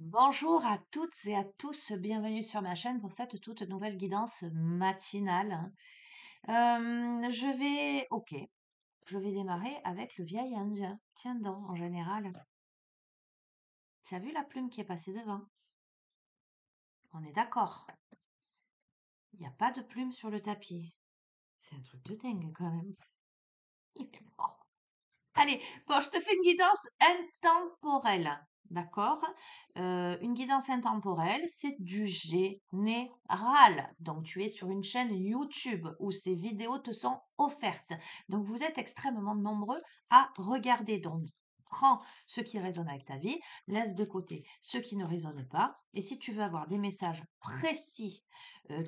Bonjour à toutes et à tous, bienvenue sur ma chaîne pour cette toute nouvelle guidance matinale. Je vais démarrer avec le vieil indien. Tiens donc, en général, tu as vu la plume qui est passée devant? On est d'accord, il n'y a pas de plume sur le tapis. C'est un truc de dingue quand même. Mais bon. Allez, bon, je te fais une guidance intemporelle, d'accord? Une guidance intemporelle, c'est du général. Donc, tu es sur une chaîne YouTube où ces vidéos te sont offertes. Donc, vous êtes extrêmement nombreux à regarder. Donc, prends ce qui résonne avec ta vie, laisse de côté ce qui ne résonne pas. Et si tu veux avoir des messages précis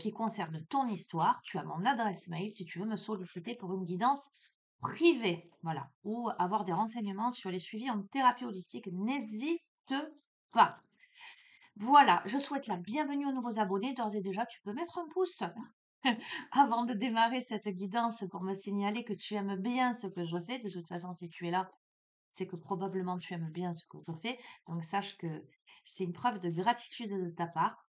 qui concernent ton histoire, tu as mon adresse mail si tu veux me solliciter pour une guidance privé, voilà, ou avoir des renseignements sur les suivis en thérapie holistique, n'hésite pas. Voilà, je souhaite la bienvenue aux nouveaux abonnés. D'ores et déjà, tu peux mettre un pouce avant de démarrer cette guidance pour me signaler que tu aimes bien ce que je fais. De toute façon, si tu es là, c'est que probablement tu aimes bien ce que je fais. Donc, sache que c'est une preuve de gratitude de ta part.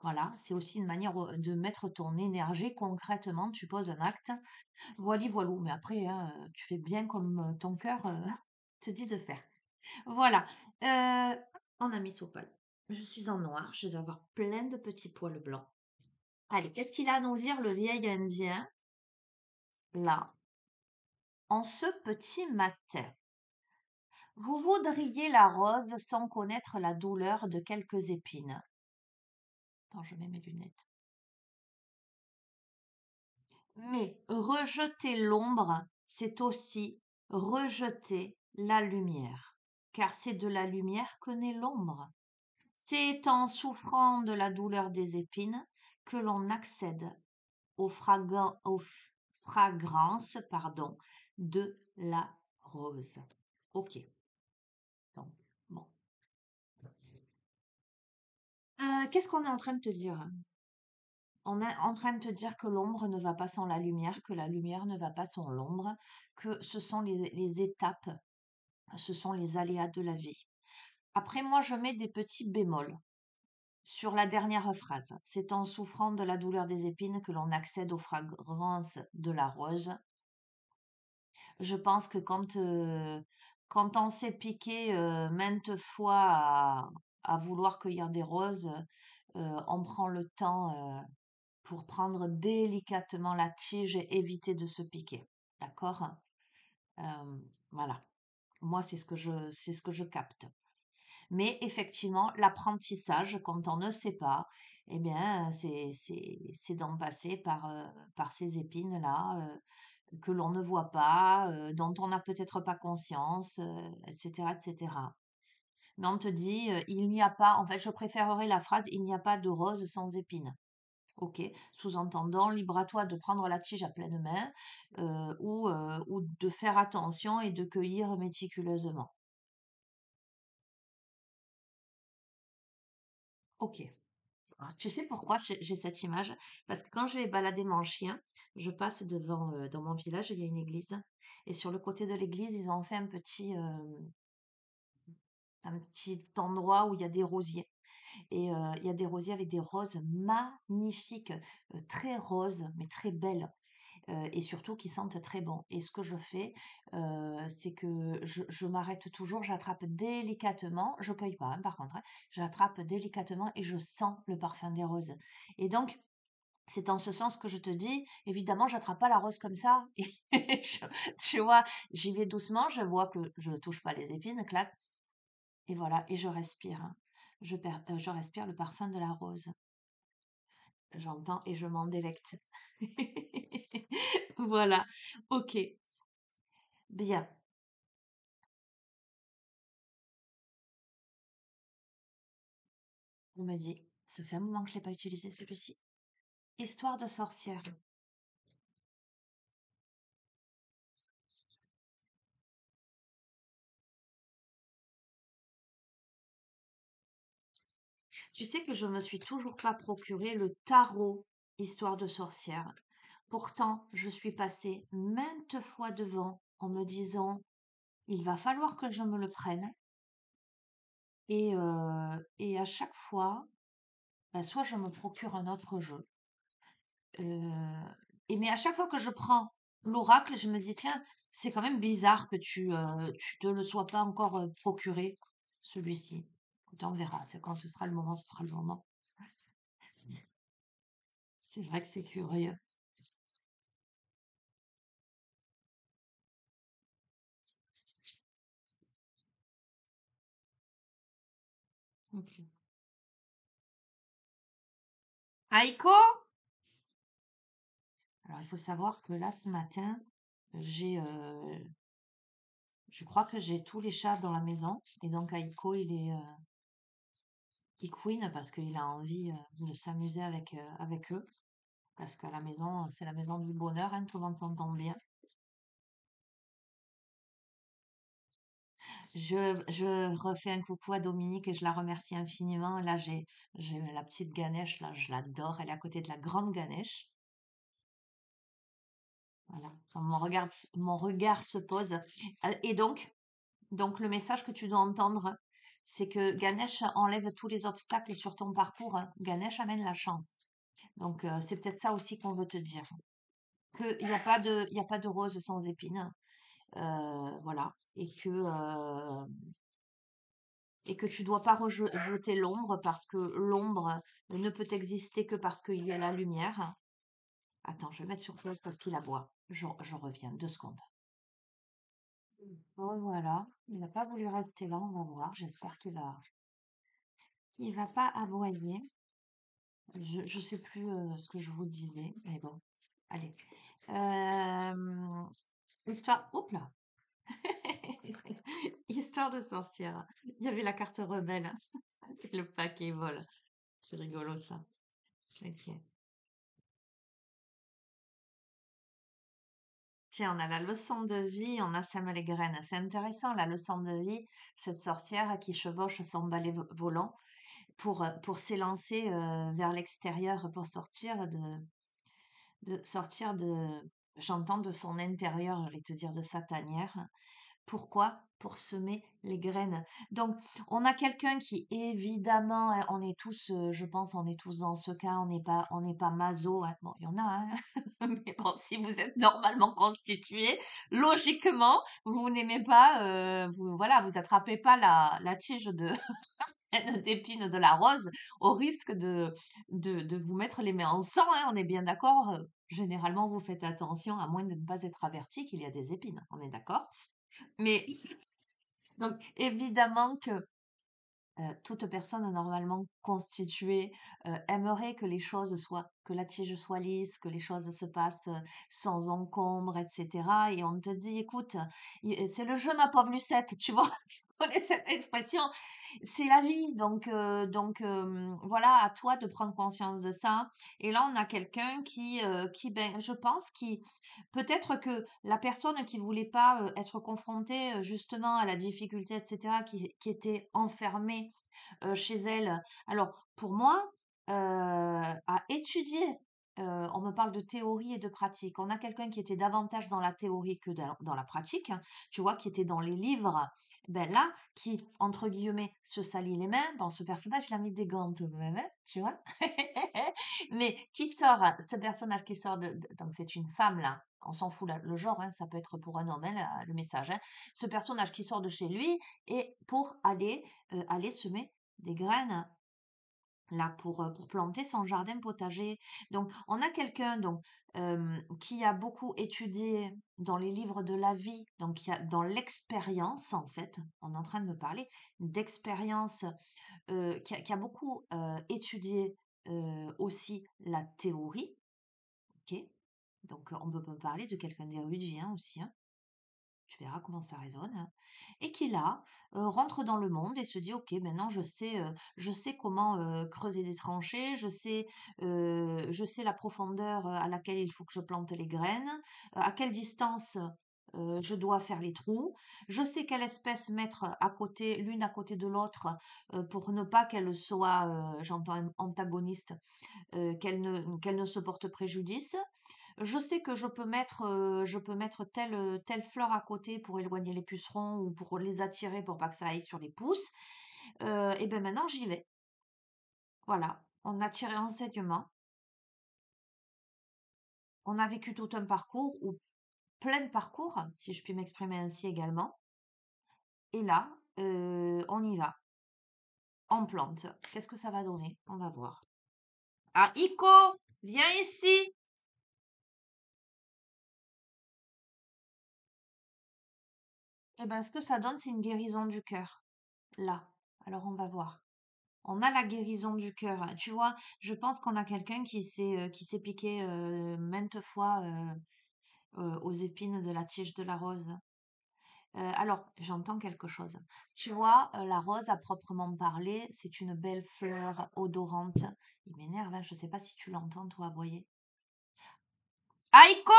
Voilà, c'est aussi une manière de mettre ton énergie concrètement. Tu poses un acte. Voili voilou, mais après, hein, tu fais bien comme ton cœur te dit de faire. Voilà. En ami sopal. Je suis en noir, je vais avoir plein de petits poils blancs. Allez, qu'est-ce qu'il a à nous dire le vieil Indien, là, en ce petit matin? Vous voudriez la rose sans connaître la douleur de quelques épines. Attends, je mets mes lunettes. Mais rejeter l'ombre, c'est aussi rejeter la lumière, car c'est de la lumière que naît l'ombre. C'est en souffrant de la douleur des épines que l'on accède aux fragrances, pardon, de la rose. Ok. Donc, bon. Qu'est-ce qu'on est en train de te dire? On est en train de te dire que l'ombre ne va pas sans la lumière, que la lumière ne va pas sans l'ombre, que ce sont les étapes, ce sont les aléas de la vie. Après, moi, je mets des petits bémols sur la dernière phrase. C'est en souffrant de la douleur des épines que l'on accède aux fragrances de la rose. Je pense que quand on s'est piqué maintes fois à vouloir cueillir des roses, on prend le temps pour prendre délicatement la tige et éviter de se piquer. D'accord? Voilà. Moi, c'est ce que je capte. Mais effectivement, l'apprentissage, quand on ne sait pas, eh bien, c'est d'en passer par ces épines-là que l'on ne voit pas, dont on n'a peut-être pas conscience, etc., etc. Mais on te dit, il n'y a pas, en fait, je préférerais la phrase, il n'y a pas de rose sans épines. Ok, sous-entendant, libre à toi de prendre la tige à pleine main ou de faire attention et de cueillir méticuleusement. Ok. Alors, tu sais pourquoi j'ai cette image? Parce que quand je vais balader mon chien, je passe devant, dans mon village, il y a une église. Et sur le côté de l'église, ils ont fait un petit endroit où il y a des rosiers. Et il y a des rosiers avec des roses magnifiques, très roses, mais très belles. Et surtout qui sentent très bon. Et ce que je fais, c'est que je m'arrête toujours, j'attrape délicatement, je cueille pas, hein, par contre, hein, j'attrape délicatement et je sens le parfum des roses. Et donc, c'est en ce sens que je te dis, évidemment, j'attrape pas la rose comme ça. Et tu vois, j'y vais doucement, je vois que je ne touche pas les épines, clac, et voilà, et je respire, hein. Je respire le parfum de la rose. J'entends et je m'en délecte. Voilà, ok, bien. On me dit, ça fait un moment que je ne l'ai pas utilisé celui-ci. Histoire de sorcière. Tu sais que je me suis toujours pas procuré le tarot Histoire de sorcière. Pourtant, je suis passée maintes fois devant en me disant, il va falloir que je me le prenne. Et à chaque fois, bah, soit je me procure un autre jeu, euh, mais à chaque fois que je prends l'oracle, je me dis, tiens, c'est quand même bizarre que tu te le sois pas encore procuré, celui-ci. Écoute, on verra, c'est quand ce sera le moment, ce sera le moment. C'est vrai que c'est curieux. Ok. Aïko? Alors, il faut savoir que là, ce matin, j'ai, je crois que j'ai tous les chats dans la maison. Et donc, Aïko, il couine parce qu'il a envie de s'amuser avec eux. Parce qu'à la maison, c'est la maison du bonheur, hein, tout le monde s'entend bien. Je refais un coucou à Dominique et je la remercie infiniment. Là, j'ai la petite Ganesh, là, je l'adore. Elle est à côté de la grande Ganesh. Voilà. Quand mon regard se pose. Et donc, le message que tu dois entendre, c'est que Ganesh enlève tous les obstacles sur ton parcours. Ganesh amène la chance. Donc, c'est peut-être ça aussi qu'on veut te dire. Il y a pas de rose sans épines. Voilà. Et que tu dois pas rejeter l'ombre parce que l'ombre ne peut exister que parce qu'il y a la lumière. Attends, je vais mettre sur pause parce qu'il aboie. Je reviens, 2 secondes. Bon, voilà. Il n'a pas voulu rester là, on va voir. J'espère qu'il va pas aboyer. Je sais plus ce que je vous disais, mais bon. Allez. Euh, histoire. Oups là. Histoire de sorcière. Il y avait la carte rebelle. Le paquet vole. C'est rigolo ça. Ok. Tiens, on a la leçon de vie, on a Sam les graines. C'est intéressant, la leçon de vie, cette sorcière qui chevauche son balai volant pour s'élancer vers l'extérieur, pour sortir de, j'entends de son intérieur, j'allais te dire de sa tanière. Pourquoi? Pour semer les graines. Donc, on a quelqu'un qui, évidemment, hein, on est tous, je pense, on est tous dans ce cas, on n'est pas maso, hein. Bon, il y en a, hein. Mais bon, si vous êtes normalement constitué, logiquement, vous n'aimez pas, voilà, vous attrapez pas la tige d'épines de la rose au risque de vous mettre les mains en sang, hein, on est bien d'accord. Généralement, vous faites attention à moins de ne pas être averti qu'il y a des épines, on est d'accord? Mais donc, évidemment que toute personne normalement constituée aimerait que les choses soient, que la tige soit lisse, que les choses se passent sans encombre, etc. Et on te dit, écoute, c'est le jeu, ma pauvre Lucette, tu vois, tu connais cette expression, c'est la vie. Donc, voilà, à toi de prendre conscience de ça. Et là, on a quelqu'un ben, je pense, qui peut-être que la personne qui voulait pas être confrontée justement à la difficulté, etc., qui était enfermée chez elle. Alors, pour moi, à étudier, on me parle de théorie et de pratique. On a quelqu'un qui était davantage dans la théorie que dans la pratique, hein, tu vois, qui était dans les livres. Ben là, qui, entre guillemets, se salit les mains. Bon, ce personnage, il a mis des gants tout de même, hein, tu vois. Mais qui sort, ce personnage qui sort donc c'est une femme là, on s'en fout le genre, hein, ça peut être pour un homme, hein, le message. Hein. Ce personnage qui sort de chez lui et pour aller semer des graines là pour planter son jardin potager. Donc on a quelqu'un donc qui a beaucoup étudié dans les livres de la vie, donc qui a dans l'expérience en fait, on est en train de me parler d'expérience, qui a beaucoup étudié aussi la théorie, ok? Donc on peut me parler de quelqu'un d'érudit hein, aussi, hein. Tu verras comment ça résonne. Hein. Et qui là rentre dans le monde et se dit ok maintenant je sais comment creuser des tranchées, je sais la profondeur à laquelle il faut que je plante les graines, à quelle distance je dois faire les trous, je sais quelle espèce mettre à côté l'une à côté de l'autre pour ne pas qu'elles soient j'entends antagonistes, qu'elles ne se portent préjudice. Je sais que je peux mettre telle fleur à côté pour éloigner les pucerons ou pour les attirer pour pas que ça aille sur les pousses. Et ben maintenant j'y vais. Voilà, on a tiré enseignement, on a vécu tout un parcours ou plein de parcours, si je puis m'exprimer ainsi également. Et là, on y va, on plante. Qu'est-ce que ça va donner? On va voir. Ah, Ico, viens ici. Eh ben, ce que ça donne, c'est une guérison du cœur. Là. Alors, on va voir. On a la guérison du cœur. Tu vois, je pense qu'on a quelqu'un qui s'est piqué maintes fois aux épines de la tige de la rose. Alors, j'entends quelque chose. Tu vois, la rose, à proprement parler, c'est une belle fleur odorante. Il m'énerve, hein, je ne sais pas si tu l'entends, toi, aboyer. Aïko!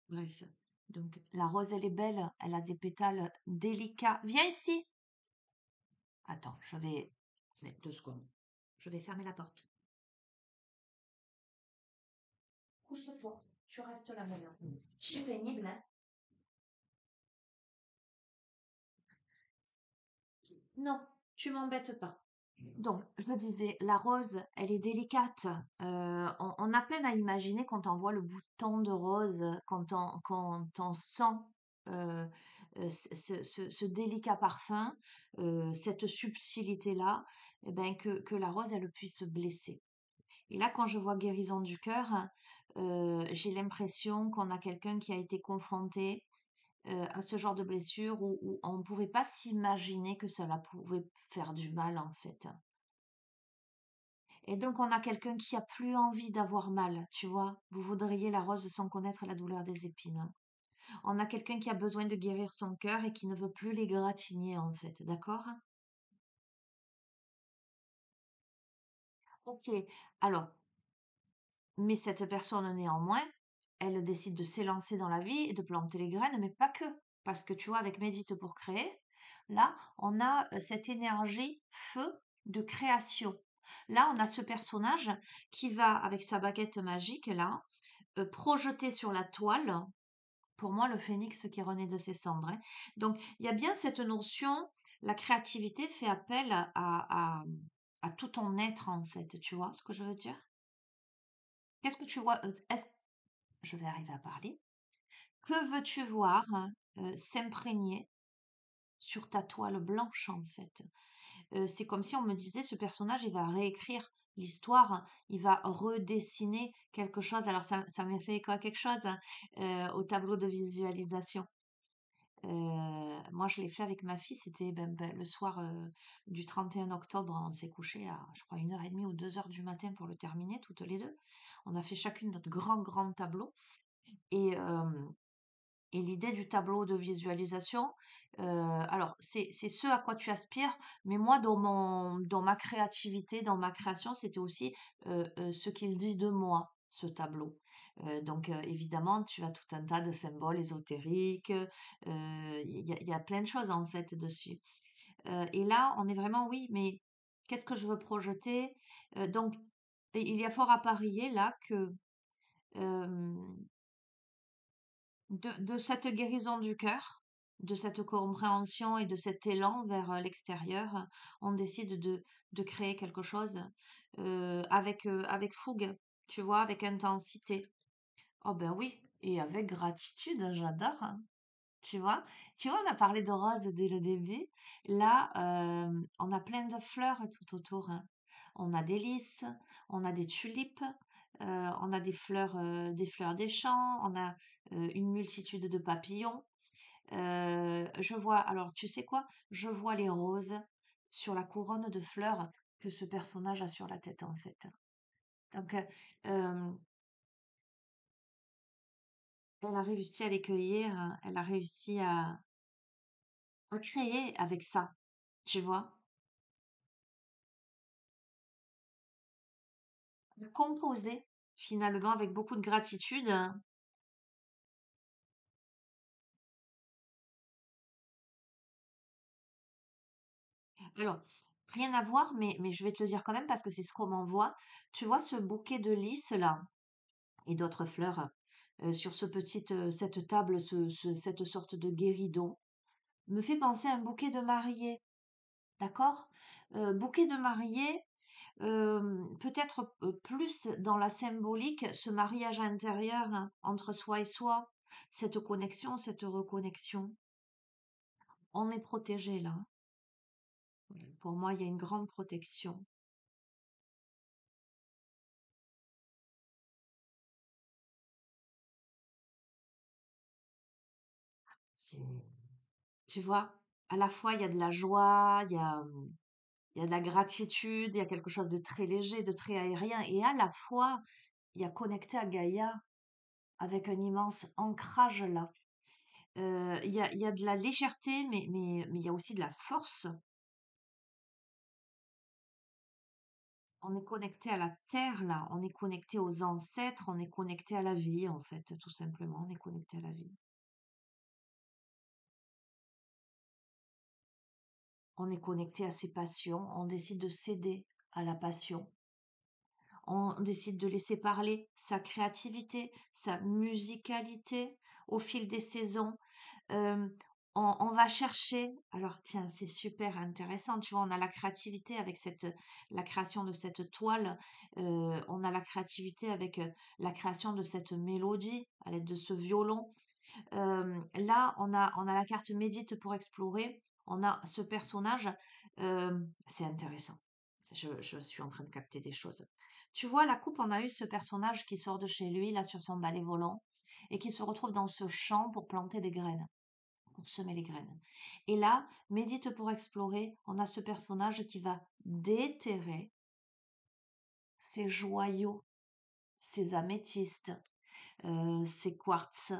Bref. Donc, la rose, elle est belle. Elle a des pétales délicats. Viens ici! Attends, je vais... Mais 2 secondes. Je vais fermer la porte. Couche-toi. Tu restes là maintenant. C'est pénible, hein? Non, tu m'embêtes pas. Donc, je disais, la rose, elle est délicate. On a peine à imaginer quand on voit le bouton de rose, quand on sent euh, ce délicat parfum, cette subtilité-là, eh ben, que la rose, elle puisse blesser. Et là, quand je vois guérison du cœur, j'ai l'impression qu'on a quelqu'un qui a été confronté à ce genre de blessure où on ne pouvait pas s'imaginer que cela pouvait faire du mal, en fait. Et donc, on a quelqu'un qui a plus envie d'avoir mal, tu vois. Vous voudriez la rose sans connaître la douleur des épines. On a quelqu'un qui a besoin de guérir son cœur et qui ne veut plus les gratigner, en fait. D'accord? Ok. Alors, mais cette personne, néanmoins, elle décide de s'élancer dans la vie et de planter les graines, mais pas que. Parce que tu vois, avec Médite pour créer, là, on a cette énergie feu de création. Là, on a ce personnage qui va, avec sa baguette magique, là, projeter sur la toile, pour moi, le phénix qui renaît de ses cendres, hein. Donc, il y a bien cette notion, la créativité fait appel à tout ton être, en fait. Tu vois ce que je veux dire? Qu'est-ce que tu vois? Je vais arriver à parler. Que veux-tu voir s'imprégner sur ta toile blanche, en fait? C'est comme si on me disait, ce personnage, il va réécrire l'histoire, il va redessiner quelque chose. Alors, ça m'a fait quoi quelque chose hein, au tableau de visualisation. Moi, je l'ai fait avec ma fille, c'était le soir du 31 octobre, on s'est couché à, je crois, 1h30 ou 2h du matin pour le terminer, toutes les deux. On a fait chacune notre grand tableau. Et, et l'idée du tableau de visualisation, alors c'est ce à quoi tu aspires, mais moi dans ma créativité, dans ma création, c'était aussi ce qu'il dit de moi, ce tableau. Donc évidemment, tu as tout un tas de symboles ésotériques, il y a plein de choses en fait dessus. Et là, on est vraiment, oui, mais qu'est-ce que je veux projeter? Donc, il y a fort à parier là que euh, de cette guérison du cœur, de cette compréhension et de cet élan vers l'extérieur, on décide de créer quelque chose avec fougue, tu vois, avec intensité. Oh ben oui, et avec gratitude, j'adore, hein. Tu vois, on a parlé de rose dès le début. Là, on a plein de fleurs tout autour, hein. On a des lys, on a des tulipes, on a des fleurs des champs, on a une multitude de papillons. Je vois, alors tu sais quoi? Je vois les roses sur la couronne de fleurs que ce personnage a sur la tête, en fait. Donc, euh, elle a réussi à les cueillir, hein. Elle a réussi à créer avec ça, tu vois? À composer, finalement, avec beaucoup de gratitude, hein. Alors, rien à voir, mais je vais te le dire quand même parce que c'est ce qu'on m'envoie. Tu vois ce bouquet de lys là et d'autres fleurs. sur cette table, cette sorte de guéridon, me fait penser à un bouquet de mariée, d'accord? Bouquet de mariée, peut-être plus dans la symbolique, ce mariage intérieur hein, entre soi et soi, cette connexion, cette reconnexion. On est protégé là. Pour moi, il y a une grande protection. C'est, tu vois, à la fois il y a de la joie, il y a de la gratitude, il y a quelque chose de très léger, de très aérien, et à la fois il y a connecté à Gaïa avec un immense ancrage là. Il y a de la légèreté, mais il y a aussi de la force. On est connecté à la terre là, on est connecté aux ancêtres, on est connecté à la vie en fait, tout simplement, on est connecté à la vie. On est connecté à ses passions, on décide de céder à la passion. On décide de laisser parler sa créativité, sa musicalité au fil des saisons. Euh, on va chercher, alors tiens, c'est super intéressant, tu vois, on a la créativité avec la création de cette toile, on a la créativité avec la création de cette mélodie à l'aide de ce violon. Là, on a la carte médite pour explorer, on a ce personnage, c'est intéressant. Je suis en train de capter des choses. Tu vois, la coupe, on a eu ce personnage qui sort de chez lui, là, sur son balai volant, et qui se retrouve dans ce champ pour planter des graines, pour semer les graines. Et là, médite pour explorer, on a ce personnage qui va déterrer ses joyaux, ses améthystes, ses quartz,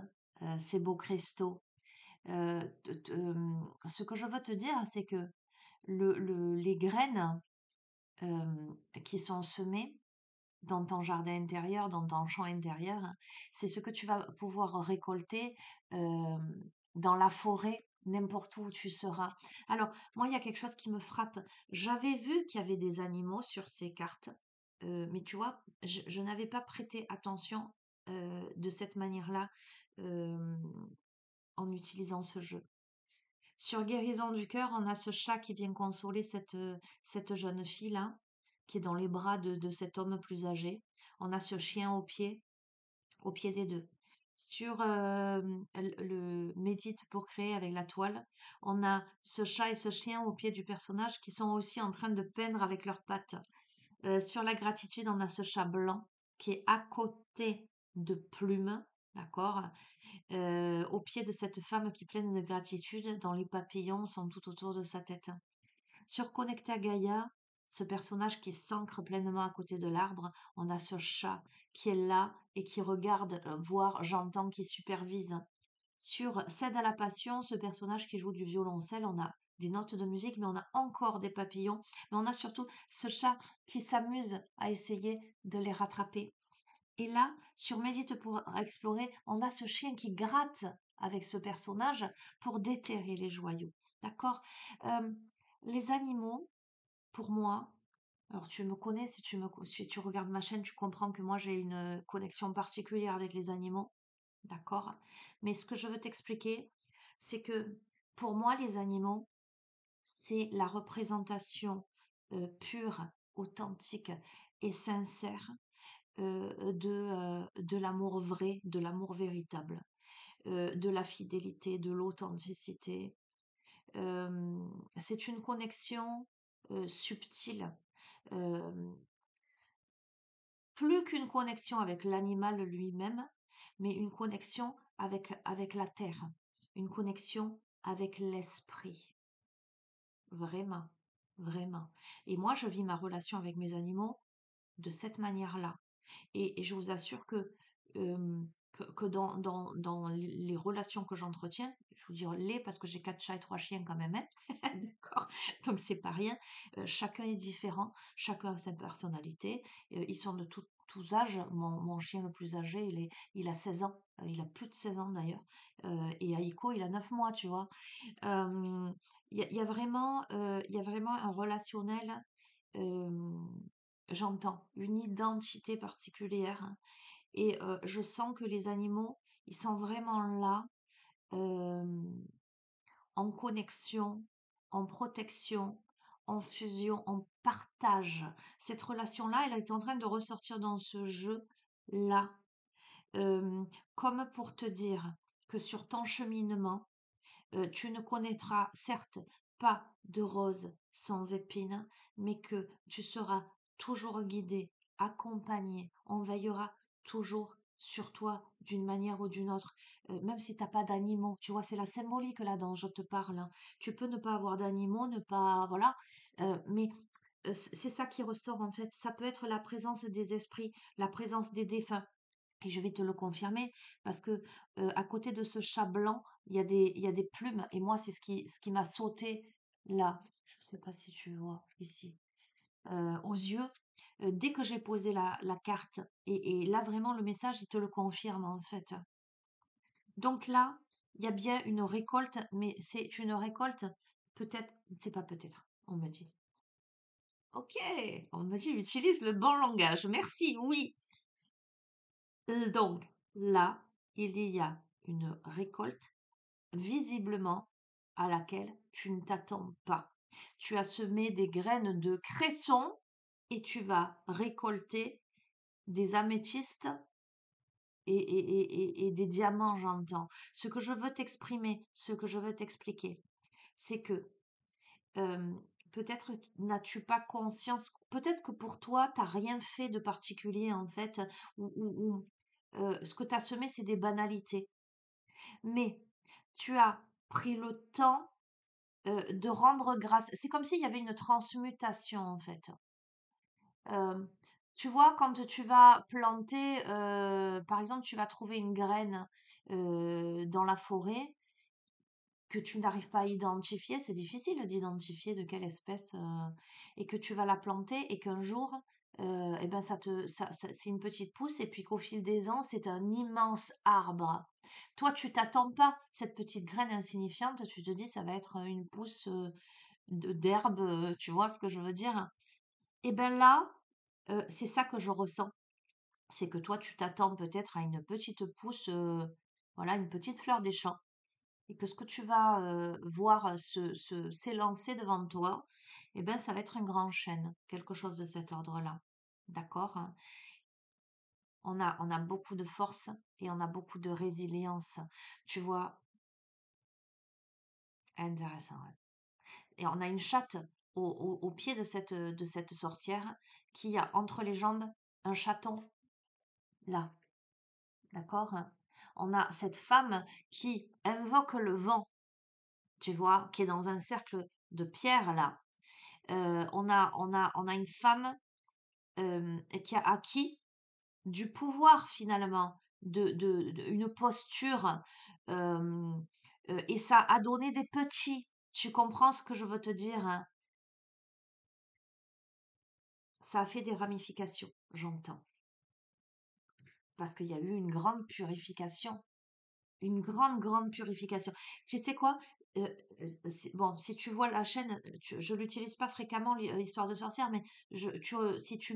ses beaux cristaux. Ce que je veux te dire, c'est que les graines qui sont semées dans ton jardin intérieur, dans ton champ intérieur, c'est ce que tu vas pouvoir récolter euh, dans la forêt, n'importe où tu seras. Alors, moi, il y a quelque chose qui me frappe. J'avais vu qu'il y avait des animaux sur ces cartes, mais tu vois, je n'avais pas prêté attention de cette manière-là euh, en utilisant ce jeu. Sur Guérison du cœur, on a ce chat qui vient consoler cette jeune fille-là, qui est dans les bras de cet homme plus âgé. On a ce chien au pied des deux. Sur le médite pour créer avec la toile, on a ce chat et ce chien au pied du personnage qui sont aussi en train de peindre avec leurs pattes. Sur la gratitude, on a ce chat blanc qui est à côté de Plume, d'accord? Au pied de cette femme qui est pleine de gratitude, dont les papillons sont tout autour de sa tête. Sur Connecta Gaia, ce personnage qui s'ancre pleinement à côté de l'arbre, on a ce chat qui est là et qui regarde, voire j'entends, qui supervise. Sur Cède à la passion, ce personnage qui joue du violoncelle, on a des notes de musique, mais on a encore des papillons, mais on a surtout ce chat qui s'amuse à essayer de les rattraper. Et là, sur Médite pour explorer, on a ce chien qui gratte avec ce personnage pour déterrer les joyaux. D'accord. Euh, Les animaux, pour moi, alors tu me connais, si tu regardes ma chaîne, tu comprends que moi j'ai une connexion particulière avec les animaux. D'accord. Mais ce que je veux t'expliquer, c'est que pour moi, les animaux, c'est la représentation pure, authentique et sincère de l'amour vrai, de l'amour véritable, de la fidélité, de l'authenticité. Euh, c'est une connexion subtile, euh, plus qu'une connexion avec l'animal lui-même, mais une connexion avec la terre, une connexion avec l'esprit. Vraiment, vraiment. Et moi, je vis ma relation avec mes animaux de cette manière-là. Et je vous assure que dans les relations que j'entretiens, je vous dis les parce que j'ai 4 chats et 3 chiens quand même, hein, d'accord? Donc c'est pas rien. Chacun est différent, chacun a sa personnalité. Ils sont de tous âges. Mon chien le plus âgé, il a 16 ans. Il a plus de 16 ans d'ailleurs. Et Aiko, il a 9 mois, tu vois. Euh, il y a vraiment un relationnel, euh, j'entends, une identité particulière, et je sens que les animaux, ils sont vraiment là, en connexion, en protection, en fusion, en partage. Cette relation-là, elle est en train de ressortir dans ce jeu-là. Euh, Comme pour te dire que sur ton cheminement, tu ne connaîtras certes pas de roses sans épines, mais que tu seras toujours guidé, accompagné, on veillera toujours sur toi d'une manière ou d'une autre, même si tu n'as pas d'animaux, tu vois, c'est la symbolique là dont je te parle, hein. Tu peux ne pas avoir d'animaux, ne pas, voilà, mais c'est ça qui ressort en fait. Ça peut être la présence des esprits, la présence des défunts. Et je vais te le confirmer parce que à côté de ce chat blanc, il y a des plumes. Et moi, c'est ce qui m'a sauté là. Je ne sais pas si tu vois ici, aux yeux. Dès que j'ai posé la carte, et là vraiment le message, il te le confirme en fait. Donc là, il y a bien une récolte, mais c'est une récolte, peut-être, c'est pas peut-être, on me dit. Ok, on me dit, utilise le bon langage. Merci, oui. Donc là, il y a une récolte visiblement à laquelle tu ne t'attends pas. Tu as semé des graines de cresson et tu vas récolter des améthystes et des diamants, j'entends. Ce que je veux t'exprimer, ce que je veux t'expliquer, c'est que euh, peut-être n'as-tu pas conscience, peut-être que pour toi, tu n'as rien fait de particulier en fait, ou ce que tu as semé, c'est des banalités. Mais tu as pris le temps de rendre grâce. C'est comme s'il y avait une transmutation en fait. Euh, Tu vois, quand tu vas planter, par exemple, tu vas trouver une graine dans la forêt que tu n'arrives pas à identifier, c'est difficile d'identifier de quelle espèce, et que tu vas la planter et qu'un jour, eh ben c'est une petite pousse et puis qu'au fil des ans, c'est un immense arbre. Toi, tu t'attends pas, cette petite graine insignifiante, tu te dis ça va être une pousse d'herbe, tu vois ce que je veux dire? Et ben là, c'est ça que je ressens. C'est que toi, tu t'attends peut-être à une petite pousse, voilà, une petite fleur des champs et que ce que tu vas voir s'élancer devant toi, eh ben, ça va être un grand chêne, quelque chose de cet ordre-là. D'accord? Hein. On a beaucoup de force et on a beaucoup de résilience. Tu vois, intéressant. Ouais. Et on a une chatte au pied de cette sorcière qui a entre les jambes un chaton, là. D'accord? Hein. On a cette femme qui invoque le vent, tu vois, qui est dans un cercle de pierre, là. On a une femme qui a acquis du pouvoir finalement, une posture, euh, et ça a donné des petits. Tu comprends ce que je veux te dire, hein? Ça a fait des ramifications, j'entends, parce qu'il y a eu une grande purification. Une grande, grande purification. Tu sais quoi? Euh, bon, si tu vois la chaîne, je l'utilise pas fréquemment, l'histoire de sorcière, mais si tu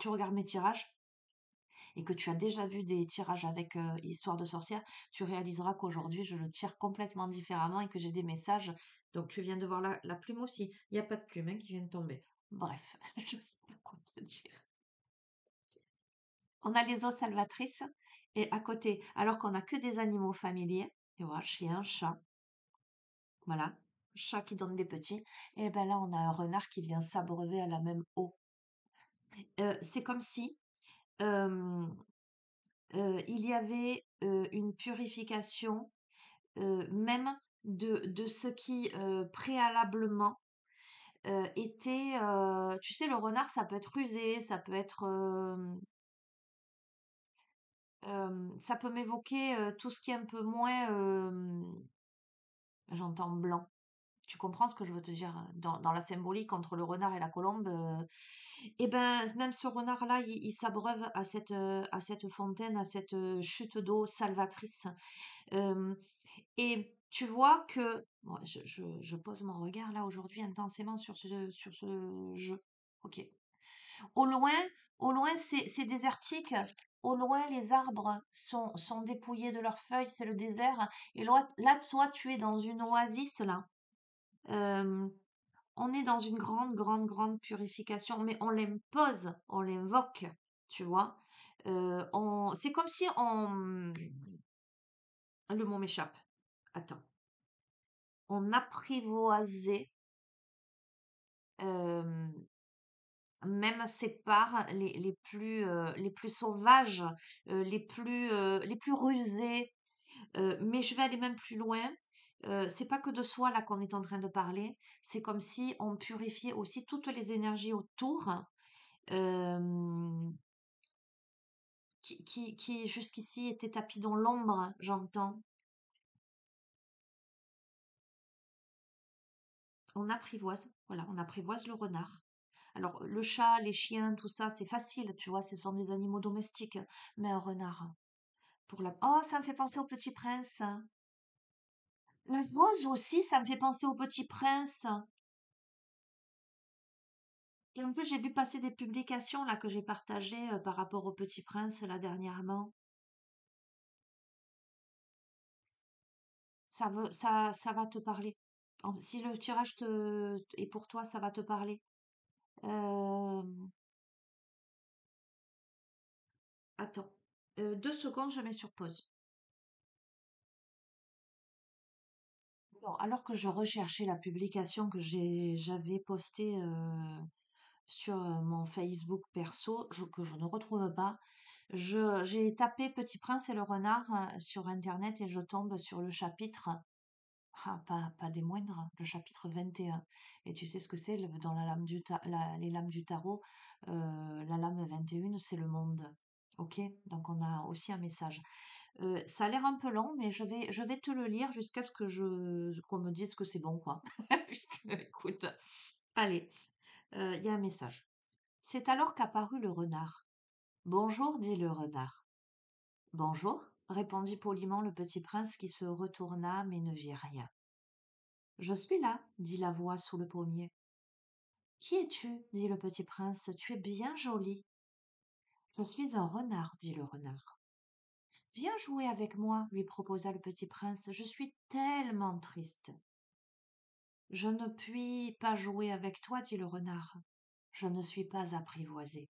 regardes mes tirages et que tu as déjà vu des tirages avec histoire de sorcière, tu réaliseras qu'aujourd'hui, je le tire complètement différemment et que j'ai des messages. Donc, tu viens de voir la plume aussi. Il n'y a pas de plume hein, qui vient de tomber. Bref, je sais pas quoi te dire. On a les eaux salvatrices et à côté, alors qu'on n'a que des animaux familiers, tu vois, chien, chat, voilà, chat qui donne des petits, et ben là on a un renard qui vient s'abreuver à la même eau. C'est comme si euh, il y avait une purification même de ce qui préalablement était, tu sais, le renard ça peut être rusé, ça peut être ça peut m'évoquer tout ce qui est un peu moins, j'entends blanc. Tu comprends ce que je veux te dire hein, dans la symbolique entre le renard et la colombe. Et ben même ce renard-là, il s'abreuve à cette fontaine, à cette chute d'eau salvatrice. Euh, et tu vois que bon, je pose mon regard là aujourd'hui intensément sur ce jeu. Ok. Au loin, au loin, c'est désertique. Au loin, les arbres sont dépouillés de leurs feuilles, c'est le désert. Et là, toi, tu es dans une oasis, là. Euh, on est dans une grande, grande, grande purification, mais on l'impose, on l'invoque, tu vois. C'est comme si on... Le mot m'échappe. Attends. On apprivoisait euh, même ses parts les plus sauvages, les plus rusés. Mais je vais aller même plus loin. C'est pas que de soi là qu'on est en train de parler. C'est comme si on purifiait aussi toutes les énergies autour, euh, qui jusqu'ici étaient tapis dans l'ombre, j'entends. On apprivoise, voilà, on apprivoise le renard. Alors, le chat, les chiens, tout ça, c'est facile, tu vois, ce sont des animaux domestiques. Mais un renard, pour la... Oh, ça me fait penser au Petit Prince. La rose aussi, ça me fait penser au Petit Prince. Et en plus, j'ai vu passer des publications là que j'ai partagées par rapport au Petit Prince là dernièrement. Ça va te parler. Si le tirage est pour toi, ça va te parler. Euh, Attends, 2 secondes, je mets sur pause. Bon, alors que je recherchais la publication que j'avais postée sur mon Facebook perso, que je ne retrouve pas, j'ai tapé Petit Prince et le renard sur Internet et je tombe sur le chapitre, pas des moindres, le chapitre 21. Et un. Et tu sais ce que c'est dans la lame les lames du tarot, la lame 21, c'est le monde. Ok? Donc on a aussi un message. Ça a l'air un peu long, mais je vais te le lire jusqu'à ce qu'on me dise que c'est bon, quoi. Puisque, écoute, allez, il y a un message. C'est alors qu'apparut le renard. Bonjour, dit le renard. Bonjour, répondit poliment le petit prince qui se retourna mais ne vit rien. Je suis là, dit la voix sous le pommier. Qui es-tu? Dit le petit prince. Tu es bien joli. Je suis un renard, dit le renard. Viens jouer avec moi, lui proposa le petit prince. Je suis tellement triste. Je ne puis pas jouer avec toi, dit le renard. Je ne suis pas apprivoisé.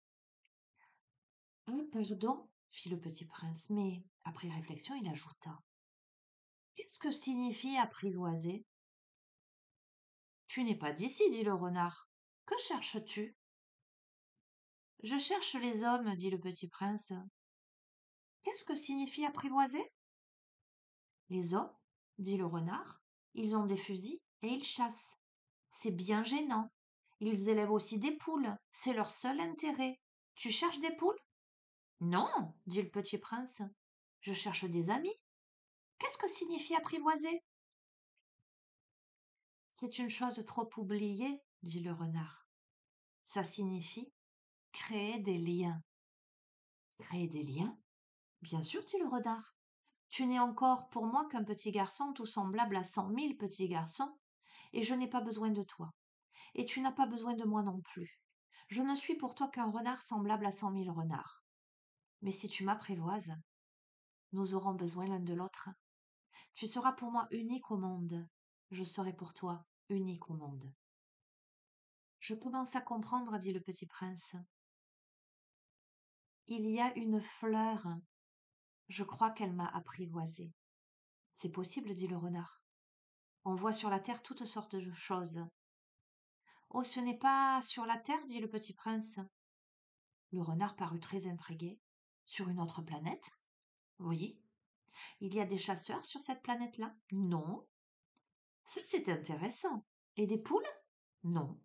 Ah, pardon, fit le petit prince, mais après réflexion, il ajouta. Qu'est-ce que signifie apprivoiser? Tu n'es pas d'ici, dit le renard. Que cherches-tu? Je cherche les hommes, dit le petit prince. Qu'est-ce que signifie apprivoiser? Les hommes, dit le renard, ils ont des fusils et ils chassent. C'est bien gênant. Ils élèvent aussi des poules, c'est leur seul intérêt. Tu cherches des poules? Non, dit le petit prince. Je cherche des amis. Qu'est-ce que signifie apprivoiser? C'est une chose trop oubliée, dit le renard. Ça signifie créer des liens. Créer des liens? Bien sûr, dit le renard. Tu n'es encore pour moi qu'un petit garçon tout semblable à 100 000 petits garçons, et je n'ai pas besoin de toi. Et tu n'as pas besoin de moi non plus. Je ne suis pour toi qu'un renard semblable à 100 000 renards. Mais si tu m'apprivoises, nous aurons besoin l'un de l'autre. Tu seras pour moi unique au monde. Je serai pour toi unique au monde. Je commence à comprendre, dit le petit prince. Il y a une fleur. Je crois qu'elle m'a apprivoisé. C'est possible, dit le renard. On voit sur la terre toutes sortes de choses. Oh, ce n'est pas sur la terre, dit le petit prince. Le renard parut très intrigué. Sur une autre planète? Oui. Il y a des chasseurs sur cette planète-là? Non. Ça, c'est intéressant. Et des poules? Non.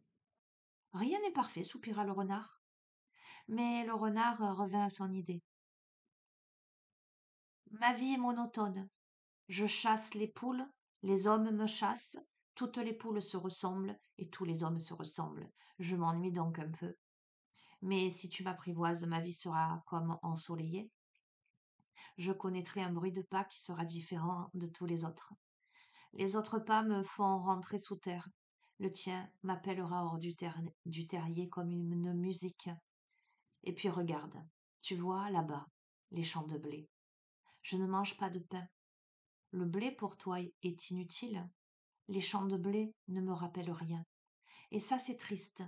Rien n'est parfait, soupira le renard. Mais le renard revint à son idée. Ma vie est monotone. Je chasse les poules, les hommes me chassent, toutes les poules se ressemblent et tous les hommes se ressemblent. Je m'ennuie donc un peu. Mais si tu m'apprivoises, ma vie sera comme ensoleillée. Je connaîtrai un bruit de pas qui sera différent de tous les autres. Les autres pas me font rentrer sous terre. Le tien m'appellera hors du terrier comme une musique. Et puis regarde, tu vois là-bas, les champs de blé. Je ne mange pas de pain. Le blé pour toi est inutile. Les champs de blé ne me rappellent rien. Et ça, c'est triste.